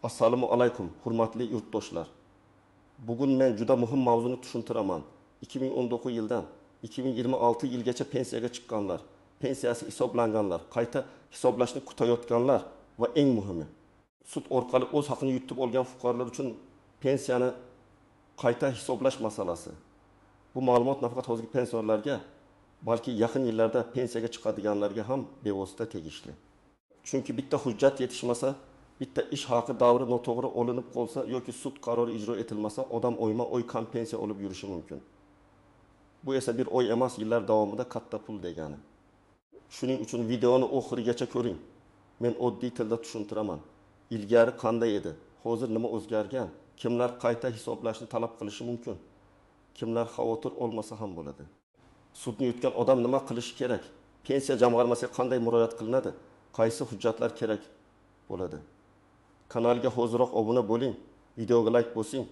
Assalomu alaykum, hurmatli yurtdoshlar. Bugun men juda muhim mavzuni tushuntiraman. 2019 yildan 2026 yilgacha pensiyaga chiqqanlar, pensiyasi hisoblanganlar, qayta hisoblashni kutayotganlar va eng muhimi, sud orqali o'z haqini yutib olgan fuqarolar uchun pensiyani qayta hisoblash masalasi. Bu ma'lumot nafaqat hozirgi pensionerlarga, balki yaqin yillarda pensiyaga chiqadiganlarga ham bevosita tegishli. Chunki bitta hujjat yetishmasa, bitta ish haqi davri noto'g'ri olinib qolsa yoki sud qarori ijro etilmasa, odam oyma-oy kam pensiya olib yurishi mumkin. Bu esa bir oy emas, yillar davomida katta pul degani. Shuning uchun videoni oxirigacha ko'ring. Men oddiy tilda tushuntiraman. Ilgari qanday edi? Hozir nima o'zgargan? Kimlar qayta hisoblashni talab qilishi mumkin? Kimlar xavotir olmasa ham bo'ladi? Sudni yutgan odam nima qilishi kerak? Pensiya jamg'armasiga qanday murojaat qilinadi? Qaysi hujjatlar kerak bo'ladi? Kanalga hoziroq obuna bo'ling, videoga like bosing.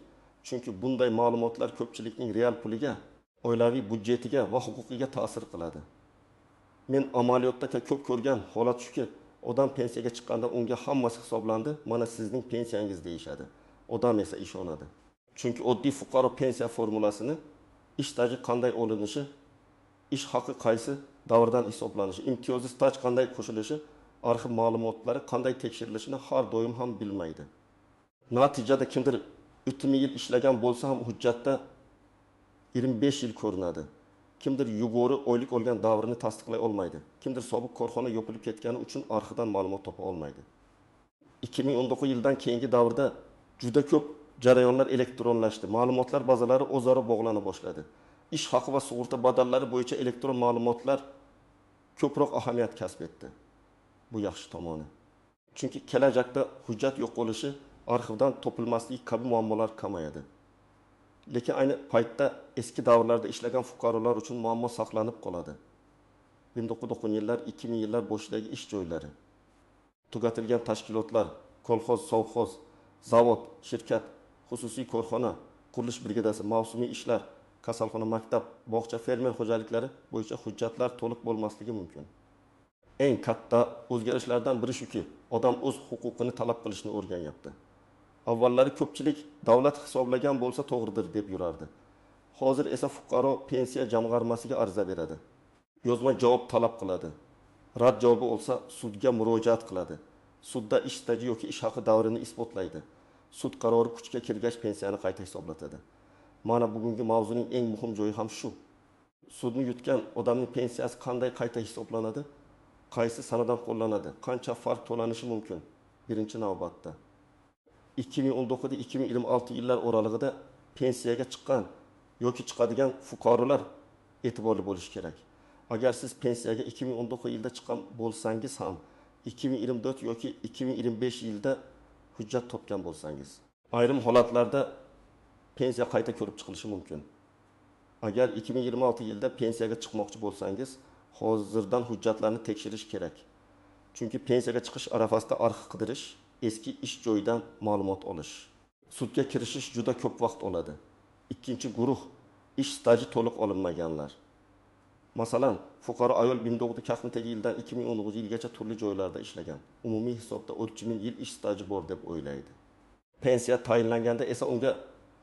Chunki bunday ma'lumotlar ko'pchilikning real puliga, oilaviy budjetiga va huquqiga ta'sir qiladi. Men amaliyotda ko'p ko'rgan holat shuki, odam pensiyaga chiqqanda unga hammasi hisoblandi, mana sizning pensiyangiz deyishadi. Odam esa ishonadi. Chunki oddiy fuqaro pensiya formulasini, ish staji qanday olinishi, ish haqi qaysi davrdan hisoblanishi, imtiyozli staj qanday qo'shilishi, arxiv ma'lumotlari qanday tekshirilishini har doim ham bilmaydi. Natijada kimdir 30 yil ishlagan bo'lsa ham hujjatda 25 yil ko'rinadi. Kimdir yuqori oylik olgan davrini tasdiqlay olmaydi. Kimdir sobiq korxona yopilib ketgani uchun arxivdan ma'lumot topa olmaydi. 2019 yildan keyingi davrda juda ko'p jarayonlar elektronlashdi. Ma'lumotlar bazalari o'zaro bog'lana boshladi. Ish haqi va sug'urta badallari bo'yicha elektron ma'lumotlar ko'proq ahamiyat kasb etdi. Bu yaxshi tomoni. Chunki kelajakda hujjat yo'q bo'lishi, arxivdan topilmasligi kabi muammolar kamayadi. Lekin ayni paytda eski davrlarda ishlagan fuqarolar uchun muammo saqlanib qoladi. 1990 yillar, 2000 yillar boshidagi ish joylari, tugatilgan tashkilotlar, kolxoz, sovxoz, zavod, shirkat, xususiy korxona, qurilish brigadasi, mavsumiy ishlar, kasalxona, maktab, bog'cha, fermer xo'jaliklari bo'yicha hujjatlar to'liq bo'lmasligi mumkin. Eng katta o'zgarishlardan biri shuki, odam o'z huquqini talab qilishni o'rganyapti. Avvallari ko'pchilik davlat hisoblagan bo'lsa to'g'ridir deb yurardi. Hozir esa fuqaro pensiya jamg'armasiga ariza beradi. Yozma javob talab qiladi. Rad javobi olsa sudga murojaat qiladi. Sudda ish staji yoki ish haqi davrini isbotlaydi. Sud qarori kuchga kirgach pensiyani qayta hisoblatadi. Mana bugungi mavzuning eng muhim joyi ham shu. Sudni yutgan odamning pensiyasi qanday qayta hisoblanadi? Qaysi sanadan qo'llanadi? Qancha farq to'lanishi mumkin? Birinchi navbatda 2019-2026 yillar oralig'ida pensiyaga chiqqan yoki chiqadigan fuqarolar e'tiborli bo'lishi kerak. Agar siz pensiyaga 2019 yilda chiqqan bo'lsangiz ham 2024 yoki 2025 yilda hujjat topgan bo'lsangiz, ayrim holatlarda pensiya qayta ko'rib chiqilishi mumkin. Agar 2026 yilda pensiyaga chiqmoqchi bo'lsangiz, hozirdan hujjatlarni tekshirish kerak. Chunki pensiyaga chiqish arafasida arxiv qidirish, eski ish joyidan ma'lumot olish, sudga kirishish juda ko'p vaqt oladi. Ikkinchi guruh ish staji to'liq olinmaganlar. Masalan, fuqaro ayol 1940 yildan 2019 yilgacha turli joylarda ishlagan. Umumiy hisobda 30 ming yil ish staji bor deb o'ylaydi. Pensiya tayinlanganda esa unga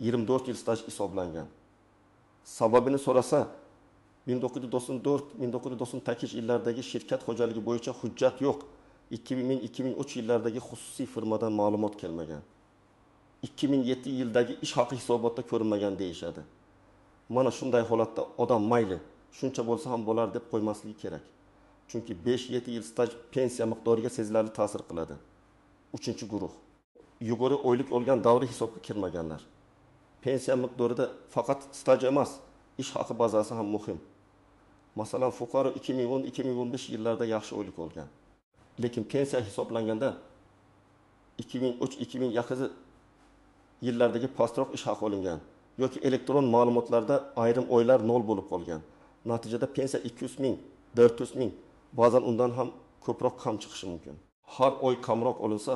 24 yil staj hisoblangan. Sababini so'rasa, 1994-1998 yillardagi shirkat xo'jaligi bo'yicha hujjat yo'q. 2000-2003 yillardagi xususiy firmadan ma'lumot kelmagan. 2007 yildagi ish haqi hisobotda ko'rinmagan deyishadi. Mana shunday holatda odam mayli, shuncha bo'lsa ham bo'lar deb qo'ymasligi kerak. Chunki 5-7 yil staj pensiya miqdoriga sezilarli ta'sir qiladi. Uchinchi guruh yuqori oylik olgan davri hisobga kirmaganlar. Pensiya miqdorida faqat staj emas, ish haqi bazasi ham muhim. Masalan, fuqaro 2010-2015 yillarda yaxshi oylik olgan. Lekin pensiya hisoblanganda 2003-2000 yaqin yillardagi pastroq ish haqi olingan yoki elektron ma'lumotlarda ayrim oylar nol bo'lib qolgan. Natijada pensiya 200 ming, 400 ming, ba'zan undan ham ko'proq kam chiqishi mumkin. Har oy kamroq olinsa,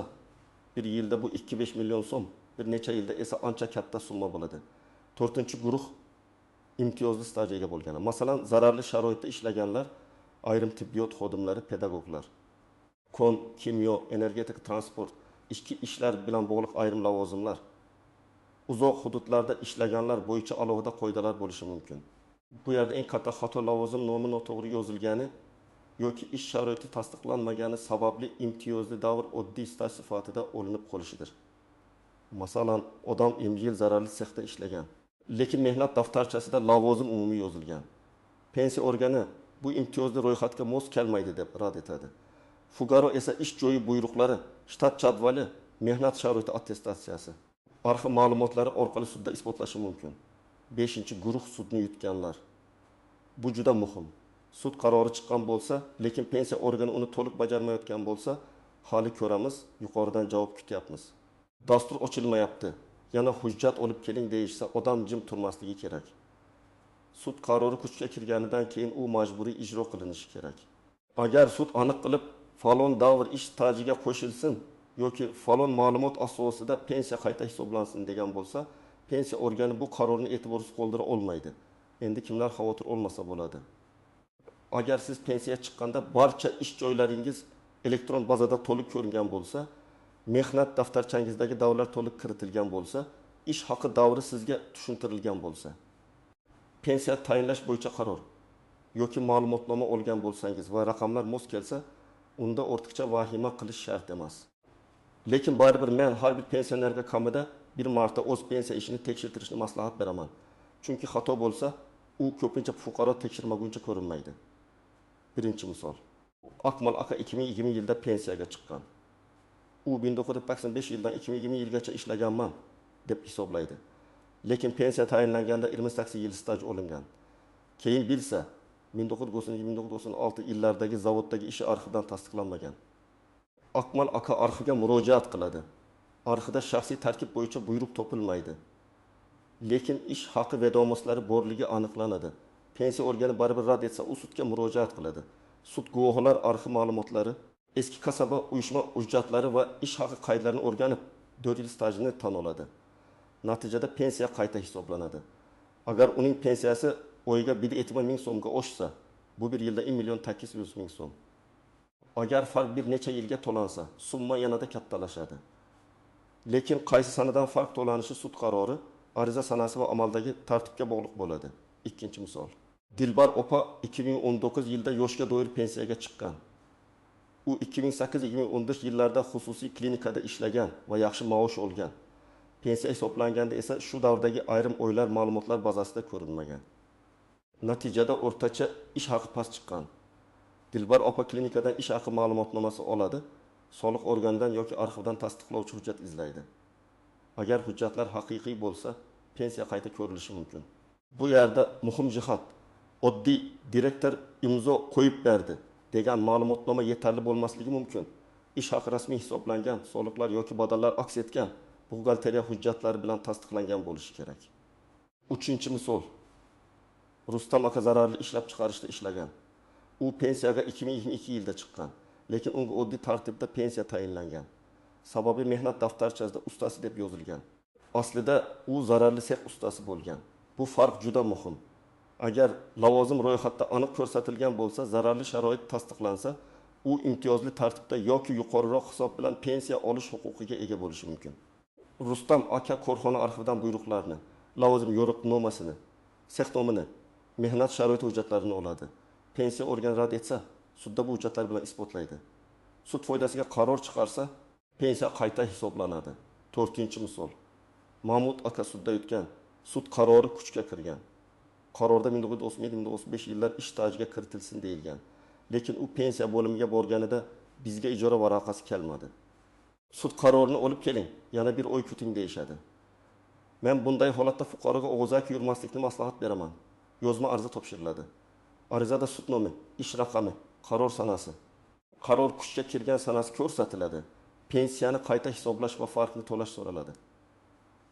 bir yilda bu 2-5 million so'm, bir necha yilda esa ancha katta summa bo'ladi. 4-guruh imtiyozli staj ega bo'lganlar. Masalan, zararli sharoitda ishlaganlar, ayrim tibbiyot xodimlari, pedagoglar, kon, kimyo, energetika, transport, ichki ishlar bilan bog'liq ayrim lavozimlar, uzoq hududlarda ishlaganlar bo'yicha alohida qoidalar bo'lishi mumkin. Bu yerda eng katta xato lavozim nomi noto'g'ri yozilgani yoki ish sharoiti tasdiqlanmagani sababli imtiyozli davr oddiy staj sifatida olinib qolishidir. Masalan, odam 20 yil zararli sexda ishlagan, lekin mehnat daftarchasida lavozim umumiy yozilgan. Pensiya organi bu imtiyozli ro'yxatga mos kelmaydi deb rad etadi. Fugaro esa ish joyi buyruqlari, shtat jadvali, mehnat sharoiti attestatsiyasi, arxiv ma'lumotlari orqali sudda isbotlashi mumkin. 5-guruh sudni yutganlar. Bu juda muhim. Sud qarori chiqqan bo'lsa, lekin pensiya organi uni to'liq bajarmayotgan bo'lsa, hali ko'ramiz, yuqoridan javob kutyapmiz. Dastur ochilmayapti, yana hujjat olib keling deyishsa, odam jim turmasligi kerak. Sud qarori kuchga kirganidan keyin u majburiy ijro qilinishi kerak. Agar sud aniq qilib, falon davr ish stajiga qo'shilsin yoki falon ma'lumot asosida pensiya qayta hisoblansin degan bo'lsa, pensiya organi bu qarorni e'tiborsiz qoldira olmaydi. Endi kimlar xavotir olmasa bo'ladi. Agar siz pensiya chiqqanda barcha ish joylaringiz elektron bazada to'liq ko'ringan bo'lsa, mehnat daftarchangizdagi davrlar to'liq kiritilgan bo'lsa, ish haqi davri sizga tushuntirilgan bo'lsa, pensiya tayinlash bo'yicha qaror yoki ma'lumotnoma olgan bo'lsangiz va raqamlar mos kelsa, unda ortiqcha vahima qilish shart emas. Lekin baribir men har bir pensionerga kamida bir marta o'z pensiya ishini tekshirtirishni maslahat beraman. Chunki xato bo'lsa, u ko'pincha fuqaro tekshirmaguncha ko'rinmaydi. Birinchi misol. Akmal aka 2020 yilda pensiyaga chiqqan. U 1985 yildan 2020 yilgacha ishlaganman deb hisoblaydi. Lekin pensiya tayinlanganda 28 yil staj olingan. Keyin bilsa 1996 yillardagi zavoddagi ishi arxivdan tasdiqlanmagan. Akmal aka arxivga murojaat qiladi. Arxivda shaxsiy tarkib bo'yicha buyruq topilmaydi. Lekin ish haqi vedomoslari borligi aniqlanadi. Pensiya organi baribir rad etsa, u sudga murojaat qiladi. Sud guvohlar arxiv ma'lumotlari, eski kasaba uyushma hujjatlari va ish haqi qaydlarini o'rganib, 4 yil stajini tan oladi. Natijada pensiya qayta hisoblanadi. Agar uning pensiyasi oyiga 1,2 ming so'mga oshsa, bu bir yilda 1 million 800 ming so'm. Agar farq bir necha yilga to'lansa, summa yanada kattalashadi. Lekin qaysi sanadan farq to'lanishi sud qarori, ariza sanasi va amaldagi tartibga bog'liq bo'ladi. Ikkinchi misol. Dilbar opa 2019 yilda yoshga doir pensiyaga chiqqan. U 2008-2014 yillarda xususiy klinikada ishlagan va yaxshi maosh olgan. Pensiya hisoblanganda esa shu davrdagi ayrim oylar ma'lumotlar bazasida ko'rinmagan. Natijada o'rtacha ish haqi past chiqqan. Dilbar opa klinikadan ish haqi ma'lumotnomasi oladi, soliq organidan yoki arxivdan tasdiqlovchi hujjat izlaydi. Agar hujjatlar haqiqiy bo'lsa, pensiya qayta ko'rilishi mumkin. Bu yerda muhim jihat, oddiy direktor imzo qo'yib berdi degan ma'lumotnoma yetarli bo'lmasligi mumkin. Ish haqi rasmiy hisoblangan, soliqlar yoki badallar aks etgan buxgalteriya hujjatlari bilan tasdiqlangan bo'lishi kerak. Uchinchi misol. Rustam aka zararli ishlab chiqarishda ishlagan. U pensiyaga 2022 yilda chiqqan, lekin unga oddiy tartibda pensiya tayinlangan. Sababi mehnat daftarchasida ustasi deb yozilgan. Aslida u zararli sex ustasi bo'lgan. Bu farq juda muhim. Agar lavozim ro'yxatda aniq ko'rsatilgan bo'lsa, zararli sharoit tasdiqlansa, u imtiyozli tartibda yoki yuqoriroq hisob bilan pensiya olish huquqiga ega bo'lishi mumkin. Rustam aka korxona arxividan buyruqlarni, lavozim yo'riqnomasini, sex nomini, mehnat sharoiti hujjatlarini oladi. Pensiya organi rad etsa, sudda bu hujjatlar bilan isbotlaydi. Sud foydasiga qaror chiqarsa, pensiya qayta hisoblanadi. 4-misol. Mahmud aka sudda yutgan, sud qarori kuchga kirgan. Qarorda 1937-1935 yillar ish stajiga kiritilsin deyilgan. Lekin u pensiya bo'limiga borganida bizga ijara varaqasi kelmadi. Sud qarorini olib keling, yana bir oy kuting deyishadi. Men bunday holatda fuqaroga og'zaki yurmaslikni maslahat beraman. Yozma ariza topshiriladi. Arizada sud nomi, ish raqami, qaror sanasi, qaror kuchga kirgan sanasi ko'rsatiladi. Pensiyani qayta hisoblash va farqni to'lash so'raladi.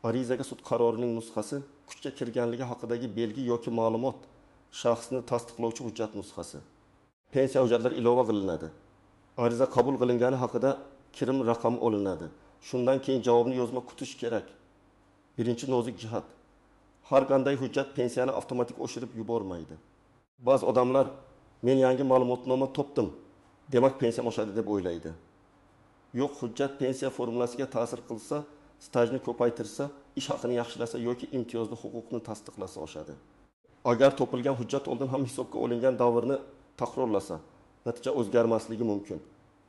Arizaga sud qarorining nusxasi, kuchga kirganligi haqidagi belgi yoki ma'lumot, shaxsni tasdiqlovchi hujjat nusxasi. Pensiya hujjatlari ilova qilinadi. Ariza qabul qilingani haqida kirim raqami olinadi. Shundan keyin javobni yozma kutish kerak. Birinchi nozik jihat. Har qanday hujjat pensiyani avtomatik oshirib yubormaydi. Ba'zi odamlar men yangi ma'lumotnoma topdim, demak pensiyam oshadi deb o'ylaydi. Yo'q hujjat pensiya formulasiga ta'sir qilsa, stajni ko'paytirsa, ish haqini yaxshilasa yoki imtiyozli huquqni tasdiqlasa oshadi. Agar topilgan hujjat oldin ham hisobga olingan davrni takrorlasa, natija o'zgarmasligi mumkin.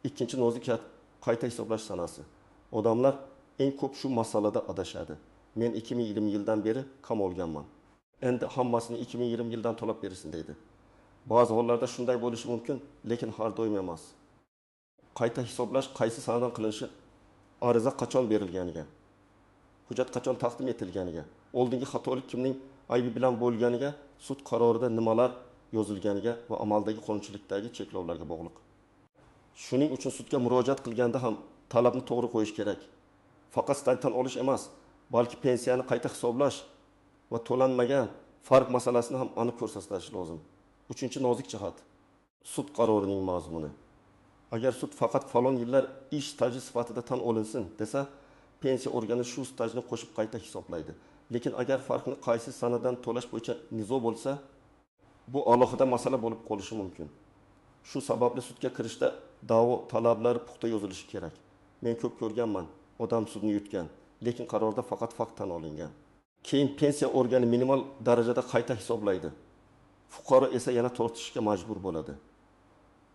Ikkinchi nozik jihat qayta hisoblash sanasi. Odamlar eng ko'p shu masalada adashadi. Men 2020 yildan beri kam olganman. Endi hammasini 2020 yildan to'lab bersin deydi. Ba'zi hollarda shunday bo'lishi mumkin, lekin har doim emas. Qayta hisoblash qaysi sanadan qilinishi, ariza qachon berilganiga, hujjat qachon taqdim etilganiga, oldingi xatolik kimning aybi bilan bo'lganiga, sud qarorida nimalar yozilganiga va amaldagi qonunchilikdagi cheklovlarga bog'liq. Shuning uchun sudga murojaat qilganda ham talabni to'g'ri qo'yish kerak. Faqat stajdan olish emas, balki pensiyani qayta hisoblash va to'lanmagan farq masalasini ham aniq ko'rsatish lozim. Uchinchi nozik jihat sud qarorining mazmuni. Agar sud faqat falon yillar ish staji sifatida tan olinsin desa, pensiya organi shu stajni qo'shib qayta hisoblaydi. Lekin agar farqni qaysi sanadan to'lash bo'yicha nizo bo'lsa, bu alohida masala bo'lib qolishi mumkin. Shu sababli sudga kirishda da'vo talablari puxta yozilishi kerak. Men ko'p ko'rganman, odam sudni yutgan, lekin qarorda faqat fakt tan olingan. Keyin pensiya organi minimal darajada qayta hisoblaydi. Fuqaro esa yana tortishga majbur bo'ladi.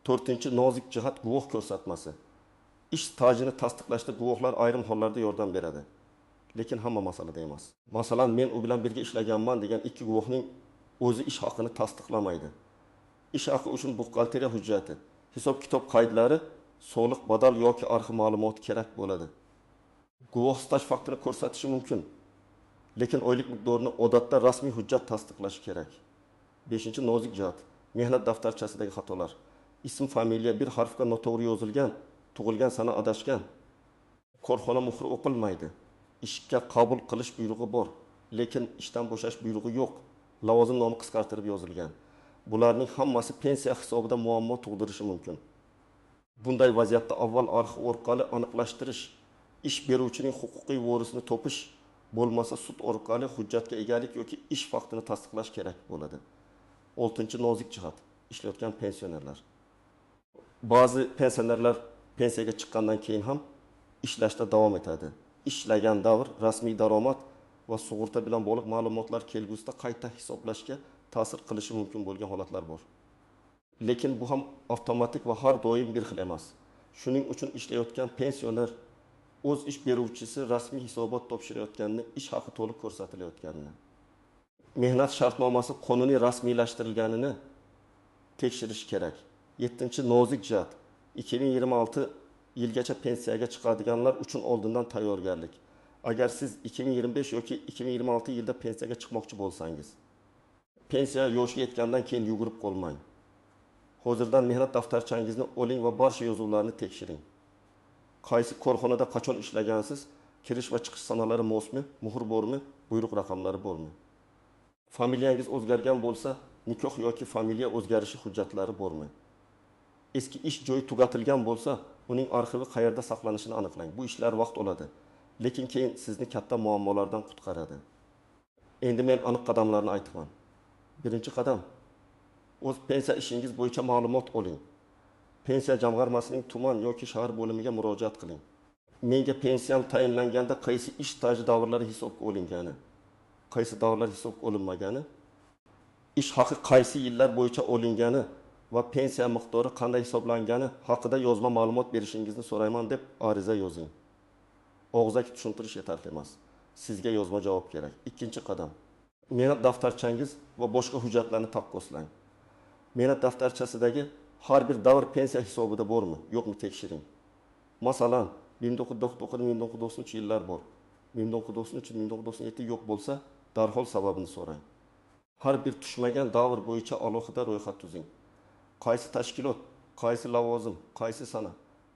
To'rtinchi nozik jihat guvoh ko'rsatmasi. Ish stajini tasdiqlashda guvohlar ayrim hollarda yordam beradi. Lekin hamma masalada emas. Masalan, men u bilan birga ishlaganman degan ikki guvohning o'zi ish haqini tasdiqlamaydi. Ish haqi uchun buxgalteriya hujjati, hisob-kitob qoidalari, soliq badal yoki arxiv ma'lumoti kerak bo'ladi. Guvoh staj faktini ko'rsatishi mumkin, lekin oylik miqdorini odatda rasmiy hujjat tasdiqlashi kerak. 5-nozik jihat mehnat daftarchasidagi xatolar. Ism, familiya bir harfga noto'g'ri yozilgan, tug'ilgan sana adashgan. Korxona muhri o'qilmaydi. Ishga qabul qilish buyrug'i bor, lekin ishdan bo'shash buyrug'i yo'q. Lavozim nomi qisqartirib yozilgan. Bularning hammasi pensiya hisobida muammo tug'dirishi mumkin. Bunday vaziyatda avval arxiv orqali aniqlashtirish, ish beruvchining huquqiy vorisini topish, bo'lmasa sud orqali hujjatga egalik yoki ish faktini tasdiqlash kerak bo'ladi. 6-nozik jihat ishlayotgan pensionerlar. Ba'zi pensionerlar pensiyaga chiqqandan keyin ham ishlashda davom etadi. Ishlagan davr, rasmiy daromad va sug'urta bilan bog'liq ma'lumotlar kelgusida qayta hisoblashga ta'sir qilishi mumkin bo'lgan holatlar bor. Lekin bu ham avtomatik va har doim bir xil emas. Shuning uchun ishlayotgan pensioner o'z ish beruvchisi rasmiy hisobot topshirayotganini, ish haqi to'liq ko'rsatilayotganini, mehnat shartnomasi qonuniy rasmiylashtirilganini tekshirish kerak. 7-nozik jihat 2026 yilgacha pensiyaga chiqadiganlar uchun oldindan tayyorgarlik. Agar siz 2025 yoki 2026 yilda pensiyaga chiqmoqchi bo'lsangiz, pensiya yoshiga yetgandan keyin yugurib qolmang. Hozirdan mehnat daftarchangizni oling va barcha yozuvlarni tekshiring. Qaysi korxonada qachon ishlagansiz, kirish va chiqish sanalari mosmi, muhr bormi, buyruq raqamlari bormi? Familiyangiz o'zgargan bo'lsa, nikoh yoki familiya o'zgarishi hujjatlari bormi? Eski ish joyi tugatilgan bo'lsa, uning arxivi qayerda saqlanishini aniqlang. Bu ishlar vaqt oladi, lekin keyin sizni katta muammolardan qutqaradi. Endi men aniq qadamlarni aytaman. Birinchi qadam, o'z pensiya ishingiz bo'yicha ma'lumot oling. Pensiya jamg'armasining tuman yoki shahar bo'limiga murojaat qiling. Menga pensiyam tayinlanganda qaysi ish staji davrlari hisobga olingani, qaysi davrlar hisobga olinmagani, ish haqi qaysi yillar bo'yicha olingani va pensiya miqdori qanday hisoblangani haqida yozma ma'lumot berishingizni so'rayman deb ariza yozing. Og'zaki tushuntirish yetarli emas. Sizga yozma javob kerak. Ikkinchi qadam, mehnat daftarchangiz va boshqa hujjatlarni taqqoslang. Mehnat daftarchasidagi har bir davr pensiya hisobida bormi, yo'qmi tekshiring. Masalan, 1999-1993 yillar bor. 1993-1997 yo'q bo'lsa, darhol sababini so'rang. Har bir tushmagan davr bo'yicha alohida ro'yxat tuzing. Qaysi tashkilot, qaysi lavozim, qaysi sana,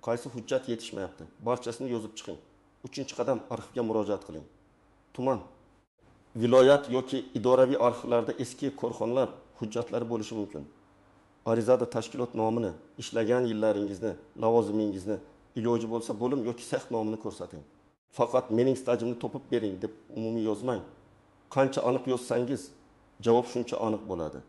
qaysi hujjat yetishmayapti, barchasini yozib chiqing. 3-qadam, arxivga murojaat qiling. Tuman, viloyat yoki idoraviy arxivlarda eski korxonalar hujjatlari bo'lishi mumkin. Arizada tashkilot nomini, ishlagan yillaringizni, lavozimingizni, iloji bo'lsa bo'lim yoki sex nomini ko'rsating. Faqat mening stajimni topib bering deb umumiy yozmang. Qancha aniq yozsangiz, javob shuncha aniq bo'ladi.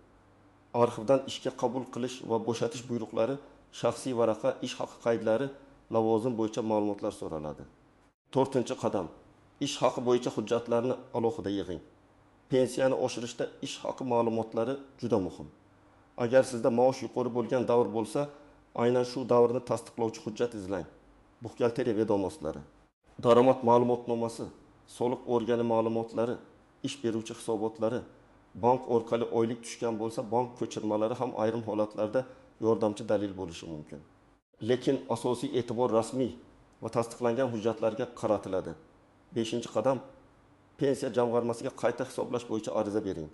Arxivdan ishga qabul qilish va bo'shatish buyruqlari, shaxsiy varaqa, ish haqi qoidalari, lavozim bo'yicha ma'lumotlar so'raladi. 4-qadam. Ish haqi bo'yicha hujjatlarni alohida yig'ing. Pensiyani oshirishda ish haqi ma'lumotlari juda muhim. Agar sizda maosh yuqori bo'lgan davr bo'lsa, aynan shu davrni tasdiqlovchi hujjat izlang. Buxgalteriya vedomoslari, daromad ma'lumotnomasi, soliq organi ma'lumotlari, ish beruvchi hisobotlari, bank orqali oylik tushgan bo'lsa, bank ko'chirmalari ham ayrim holatlarda yordamchi dalil bo'lishi mumkin. Lekin asosiy e'tibor rasmiy va tasdiqlangan hujjatlarga qaratiladi. 5-qadam. Pensiya jamg'armasiga qayta hisoblash bo'yicha ariza bering.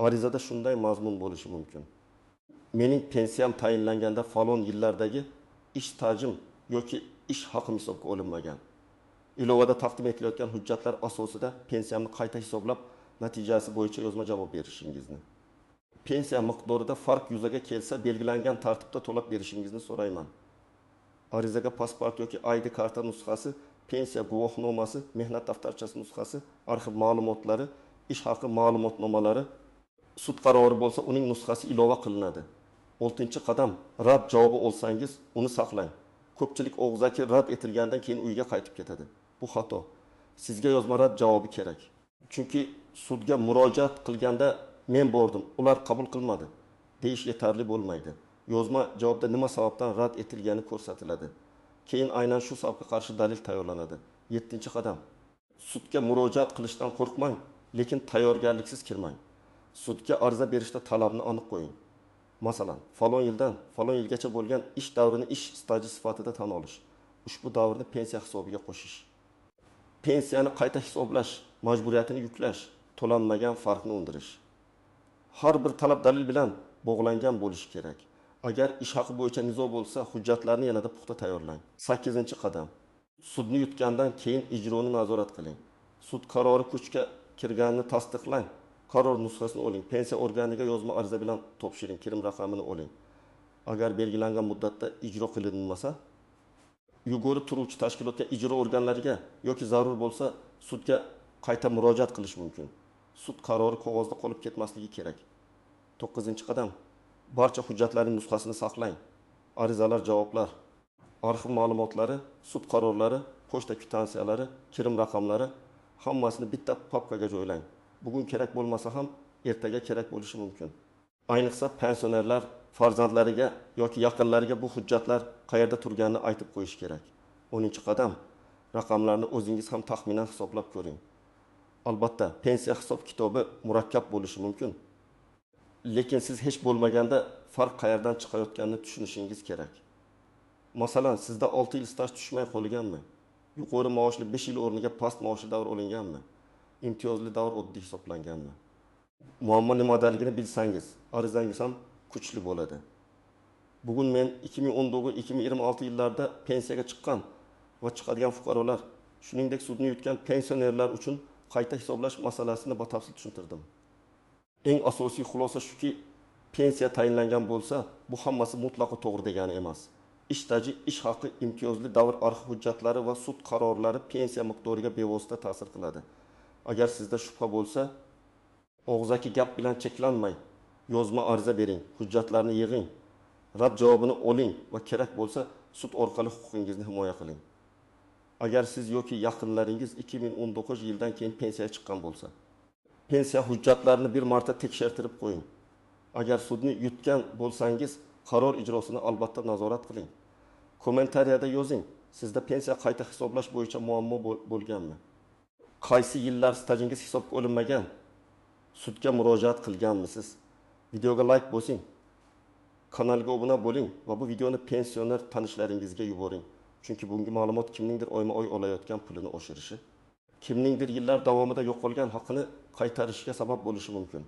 Arizada shunday mazmun bo'lishi mumkin: mening pensiyam tayinlanganda falon yillardagi ish stajim yoki ish haqim hisobga olinmagan. Ilovada taqdim etilayotgan hujjatlar asosida pensiyamni qayta hisoblab, natijasi bo'yicha yozma javob berishingizni. Pensiya miqdorida farq yuzaga kelsa, belgilangan tartibda to'lab berishingizni so'rayman. Arizaga pasport yoki ID karta nusxasi, pensiya guvohnomasi, mehnat daftarchasi nusxasi, arxiv ma'lumotlari, ish haqi ma'lumotnomalari, sud qarori bo'lsa, uning nusxasi ilova qilinadi. 6-qadam. Rad javobi olsangiz, uni saqlang. Ko'pchilik og'zaki rad etilgandan keyin uyga qaytib ketadi. Bu xato. Sizga yozma rad javobi kerak. Chunki sudga murojaat qilganda men bordim, ular qabul qilmadi deyish yetarli bo'lmaydi. Yozma javobda nima sababdan rad etilgani ko'rsatiladi. Keyin aynan shu sababga qarshi dalil tayyorlanadi. 7-qadam. Sudga murojaat qilishdan qo'rqmang, lekin tayyorgarliksiz kirmang. Sudga ariza berishda talabni aniq qo'ying. Masalan, falon yildan falon yilgacha bo'lgan ish davrini ish staji sifatida tan olish. Ushbu davrni pensiya hisobiga qo'shish. Pensiyani qayta hisoblash majburiyatini yuklash, to'lanmagan farqni undirish. Har bir talab dalil bilan bog'langan bo'lishi kerak. Agar ish haqi bo'yicha nizo bo'lsa, hujjatlarni yanada puxta tayyorlang. 8-qadam. Sudni yutgandan keyin ijroni nazorat qiling. Sud qarori kuchga kirganini tasdiqlang. Qaror nusxasini oling. Pensiya organiga yozma ariza bilan topshiring. Kirim raqamini oling. Agar belgilangan muddatda ijro qilinmasa, yuqori turuvchi tashkilotga, ijro organlariga yoki zarur bo'lsa, sudga qayta murojaat qilish mumkin. Sud qarori qog'ozda qolib ketmasligi kerak. 9-qadam. Barcha hujjatlarning nusxasini saqlang. Arizalar, javoblar, arxiv ma'lumotlari, sud qarorlari, pochta kvitansiyalari, kirim raqamlari hammasini bitta papkaga joylang. Bugun kerak bo'lmasa ham ertaga kerak bo'lishi mumkin. Ayniqsa pensionerlar farzandlariga yoki yaqinlariga bu hujjatlar qayerda turganini aytib qo'yish kerak. 10-qadam. Raqamlarni o'zingiz ham taxminan hisoblab ko'ring. Albatta, pensiya hisob kitobi murakkab bo'lishi mumkin. Lekin siz hech bo'lmaganda farq qayerdan chiqayotganini tushunishingiz kerak. Masalan, sizda 6 yil staj tushmay qolganmi? Yuqori maoshli 5 yil o'rniga past maoshli davr olinganmi? Imtiyozli davr oddiy hisoblanganmi? Muammo nimadaligini bilsangiz, arizangiz ham kuchli bo'ladi. Bugun men 2019-2026 yillarda pensiyaga chiqqan va chiqadigan fuqarolar, shuningdek sudni yutgan pensionerlar uchun qayta hisoblash masalasini batafsil tushuntirdim. Eng asosiy xulosa shuki, pensiya tayinlangan bo'lsa, bu hammasi mutlaqo to'g'ri degani emas. Ish staji, ish haqi, imtiyozli davr arxiv hujjatlari va sud qarorlari pensiya miqdoriga bevosita ta'sir qiladi. Agar sizda shubha bo'lsa, og'zaki gap bilan cheklanmay, yozma ariza bering, hujjatlarni yig'ing, rad javobini oling va kerak bo'lsa, sud orqali huquqingizni himoya qiling. Agar siz yoki yaqinlaringiz 2019 yildan keyin pensiyaga chiqqan bo'lsa, pensiya hujjatlarini bir marta tekshirtirib qo'ying. Agar sudni yutgan bo'lsangiz, qaror ijrosini albatta nazorat qiling. Kommentariyada yozing, sizda pensiya qayta hisoblash bo'yicha muammo bo'lganmi? Qaysi yillar stajingiz hisobga olinmagan? Sudga murojaat qilganmisiz? Videoga like bosing. Kanalga obuna bo'ling va bu videoni pensioner tanishlaringizga yuboring. Chunki bunga ma'lumot kimningdir oyma-oy olayotgan pulini oshirishi, kimningdir yillar davomida yo'qolgan haqqini qaytarishiga sabab bo'lishi mumkin.